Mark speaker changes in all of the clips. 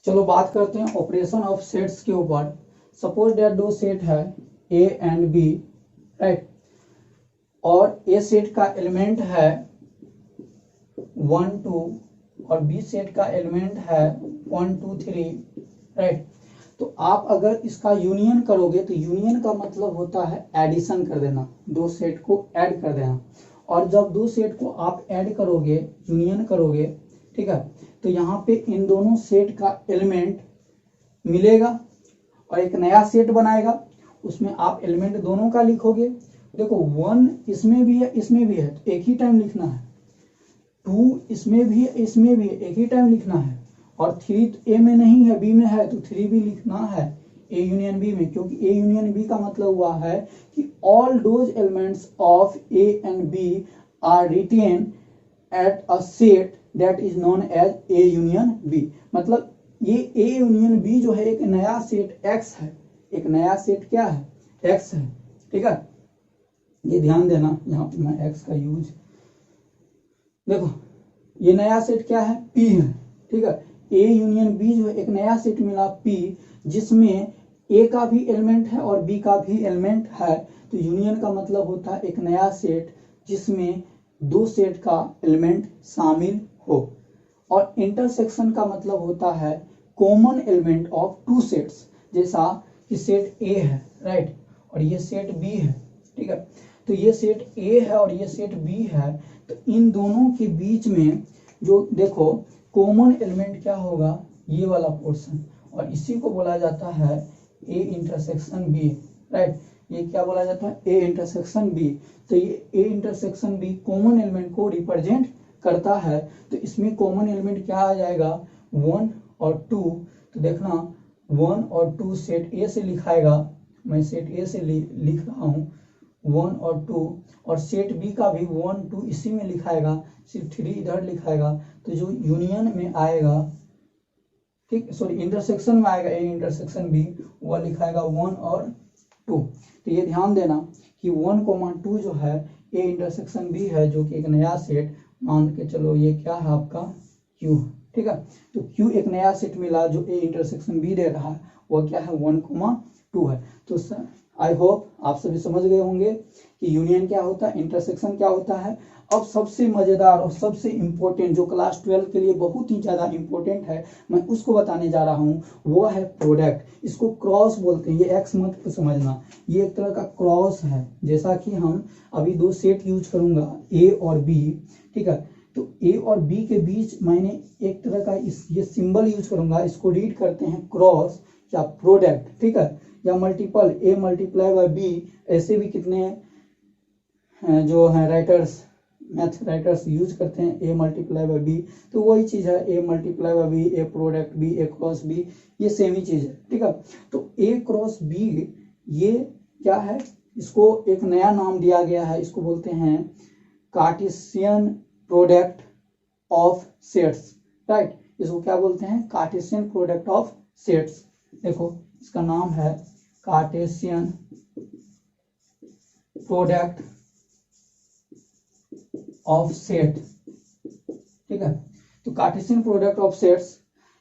Speaker 1: चलो बात करते हैं ऑपरेशन ऑफ सेट्स के ऊपर। सपोज दैट दो सेट है ए एंड बी, राइट, और ए सेट का एलिमेंट है 1 2 और बी सेट का एलिमेंट है 1 2 3, राइट। तो आप अगर इसका यूनियन करोगे तो यूनियन का मतलब होता है एडिशन कर देना, दो सेट को ऐड कर देना। और जब दो सेट को आप ऐड करोगे, यूनियन करोगे, ठीक है, तो यहाँ पे इन दोनों सेट का एलिमेंट मिलेगा और एक नया सेट बनाएगा। उसमें आप एलिमेंट दोनों का लिखोगे। देखो 1 इसमें भी है, इसमें भी है, तो एक ही टाइम लिखना है। 2 इसमें भी है, इसमें भी है, एक ही टाइम लिखना है। और 3 ए में नहीं है, बी में है, तो 3 भी लिखना है ए यूनियन बी में, क्योंकि ए यूनियन बी का मतलब हुआ है कि all those elements of A and B are written at a set that is known as A union B. मतलब ये ए यूनियन बी जो है एक नया सेट एक्स है, एक नया सेट क्या है, एक्स है, ठीक है। ये ध्यान देना, यहाँ पे मैं एक्स का यूज, देखो ये नया सेट क्या है, पी है, ठीक है। ए यूनियन बी जो है एक नया सेट मिला पी, जिसमें ए का भी एलिमेंट है और बी का भी एलिमेंट है। तो यूनियन का मतलब होता है एक नया सेट जिसमें दो सेट का एलिमेंट शामिल हो। और इंटरसेक्शन का मतलब होता है common element of two sets, जैसा कि सेट ए है, राइट, और ये सेट बी है, ठीक है। तो ये सेट ए है और ये सेट बी है, तो इन दोनों के बीच में जो देखो कॉमन एलिमेंट क्या होगा, ये वाला पोर्शन, और इसी को बोला जाता है ए इंटरसेक्शन बी, राइट। ये क्या बोला जाता है, ए इंटरसेक्शन बी। तो ये A intersection B common element को रिप्रेजेंट करता है। तो इसमें कॉमन एलिमेंट क्या आ जाएगा, 1 और 2। तो देखना 1 और 2 सेट ए से लिखाएगा, मैं सेट ए से लिख रहा हूँ 1 और 2, और सेट बी का भी 1 2 इसी में लिखाएगा, सिर्फ 3 इधर लिखाएगा। तो जो यूनियन में आएगा, ठीक, सॉरी इंटरसेक्शन में आएगा ए इंटरसेक्शन बी, वह लिखाएगा 1 और 2। तो ये ध्यान देना कि 1, 2 जो है ए इंटरसेक्शन बी है, जो कि एक नया सेट, मान के चलो ये क्या है आपका क्यू, ठीक है। तो क्यू एक नया सेट मिला जो ए इंटरसेक्शन बी दे रहा है, वो क्या है 1, 2 है। तो आई होप आप सभी समझ गए होंगे कि यूनियन क्या होता है, इंटरसेक्शन क्या होता है। अब सबसे मजेदार और सबसे इंपॉर्टेंट जो क्लास 12 के लिए बहुत ही ज्यादा इंपॉर्टेंट है, मैं उसको बताने जा रहा हूँ, वो है प्रोडक्ट। इसको क्रॉस बोलते हैं, ये एक्स मत समझना, ये एक तरह का क्रॉस है। जैसा कि हम अभी दो सेट यूज करूंगा ए और बी, ठीक है, तो ए और बी के बीच मैंने एक तरह का ये सिंबल यूज करूंगा, इसको रीड करते हैं क्रॉस या प्रोडक्ट, ठीक है, या multiple A multiply by B. ऐसे भी कितने जो है राइटर्स, मैथ राइटर्स यूज करते हैं ए मल्टीप्लाई बाय बी, तो वही चीज है A multiply by B, A product B, A cross B, ये सेम ही चीज है, ठीक है। तो ए क्रॉस बी ये क्या है, इसको एक नया नाम दिया गया है, इसको बोलते हैं Cartesian product of sets, right. इसको क्या बोलते हैं, कार्टेशियन प्रोडक्ट ऑफ सेट्स। देखो इसका नाम है कार्टेशियन प्रोडक्ट ऑफ सेट, ठीक है। तो कार्टेशियन प्रोडक्ट ऑफ सेट्स,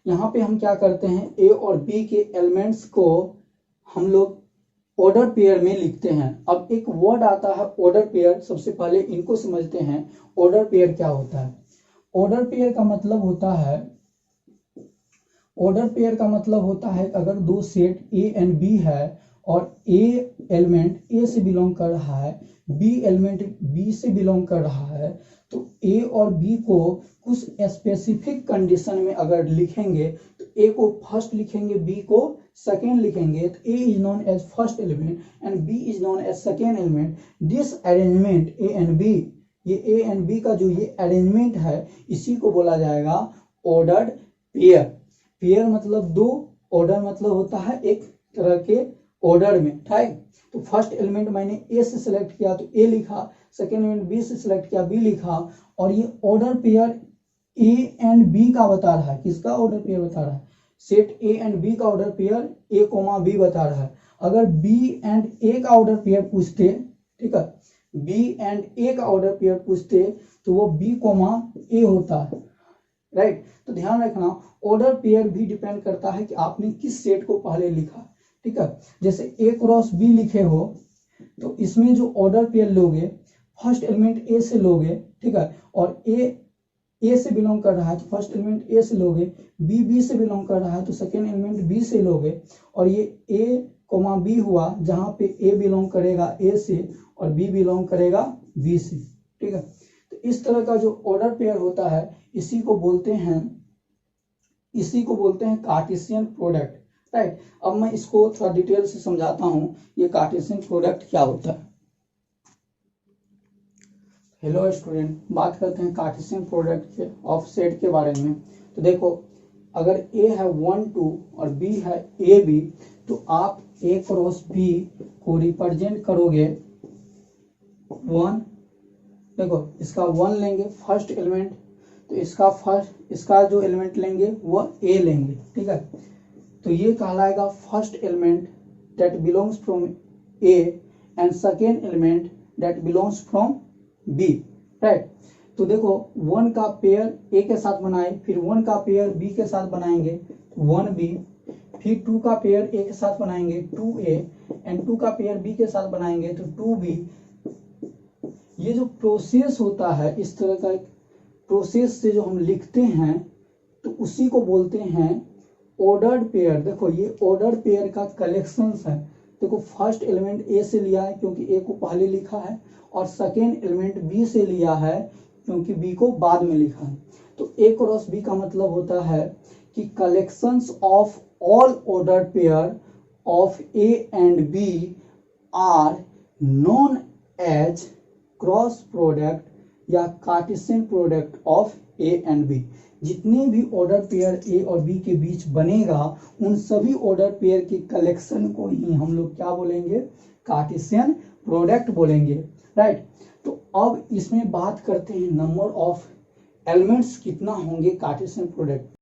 Speaker 1: यहाँ पे हम क्या करते हैं, ए और बी के एलिमेंट्स को हम लोग ऑर्डर पेयर में लिखते हैं। अब एक वर्ड आता है ऑर्डर पेयर, सबसे पहले इनको समझते हैं। ऑर्डर पेयर क्या होता है, ऑर्डर पेयर का मतलब होता है, ऑर्डर पेयर का मतलब होता है अगर दो सेट ए एंड बी है और ए एलिमेंट ए से बिलोंग कर रहा है, बी एलिमेंट बी से बिलोंग कर रहा है, तो ए और बी को कुछ स्पेसिफिक कंडीशन में अगर लिखेंगे तो ए को फर्स्ट लिखेंगे, बी को सेकेंड लिखेंगे, तो A is known as first element and B is known as second element. This arrangement A and B, ये ए एंड बी का जो ये अरेंजमेंट है, इसी को बोला जाएगा ऑर्डर्ड पेयर। पेयर मतलब दो, ऑर्डर मतलब होता है एक तरह के ऑर्डर में, ठीक। तो फर्स्ट एलिमेंट मैंने ए से सिलेक्ट किया तो ए लिखा, सेकेंड एलिमेंट बी से सिलेक्ट किया बी लिखा, और ये order pair A and B का बता रहा है। किसका ऑर्डर पेयर बता रहा है, सेट ए एंड बी का order pair A comma B बता रहा है। अगर बी एंड ए का ऑर्डर पेयर पूछते, ठीक है, बी एंड ए का ऑर्डर पेयर पूछते तो वो बी कोमा ए होता है, राइट। तो ध्यान रखना ऑर्डर पेयर भी डिपेंड करता है कि आपने किस सेट को पहले लिखा, ठीक है। जैसे ए क्रॉस बी लिखे हो तो इसमें जो ऑर्डर पेयर लोगे फर्स्ट एलिमेंट ए से लोगे, ठीक है, और ए से बिलोंग कर रहा है तो फर्स्ट एलिमेंट ए से लोगे, बी से बिलोंग कर रहा है तो सेकेंड एलिमेंट बी से लोगे, और ये ए कोमा बी हुआ जहां पे ए बिलोंग करेगा ए से और बी बिलोंग करेगा बी से, ठीक है। तो इस तरह का जो ऑर्डर पेयर होता है इसी को बोलते हैं कार्टेशियन प्रोडक्ट, राइट। अब मैं इसको थोड़ा डिटेल से समझाता हूँ ये कार्टेशियन प्रोडक्ट क्या होता है। हेलो स्टूडेंट, बात करते हैं कार्टेशियन प्रोडक्ट के ऑफ सेट के बारे में। तो देखो अगर ए है 1 2 और बी है ए बी तो आप ए क्रॉस बी को रिप्रेजेंट करोगे 1, देखो इसका 1 लेंगे फर्स्ट एलिमेंट, तो इसका जो एलिमेंट लेंगे वो ए लेंगे, ठीक है। तो ये कहलाएगा first element that belongs from A and second element that belongs from B, right. तो देखो 1 का पेयर ए के साथ बनाए, फिर 1 का पेयर बी के साथ बनाएंगे 1b, फिर 2 का पेयर ए के साथ बनाएंगे 2a एंड 2 का पेयर बी के साथ बनाएंगे तो 2b। ये जो प्रोसेस होता है इस तरह का प्रोसेस से जो हम लिखते हैं तो उसी को बोलते हैं ऑर्डर्ड पेयर। देखो ये ऑर्डर पेयर का कलेक्शंस है। देखो फर्स्ट एलिमेंट ए से लिया है क्योंकि ए को पहले लिखा है, और सेकेंड एलिमेंट बी से लिया है क्योंकि बी को बाद में लिखा है। तो ए क्रॉस बी का मतलब होता है कि collections of all order pair of A and B are known as cross product या Cartesian product of A and B. जितने भी ऑर्डर पेयर ए और बी के बीच बनेगा उन सभी ऑर्डर पेयर के कलेक्शन को ही हम लोग क्या बोलेंगे, कार्टेशियन प्रोडक्ट बोलेंगे, राइट। तो अब इसमें बात करते हैं नंबर ऑफ एलिमेंट्स कितना होंगे कार्टेशियन प्रोडक्ट।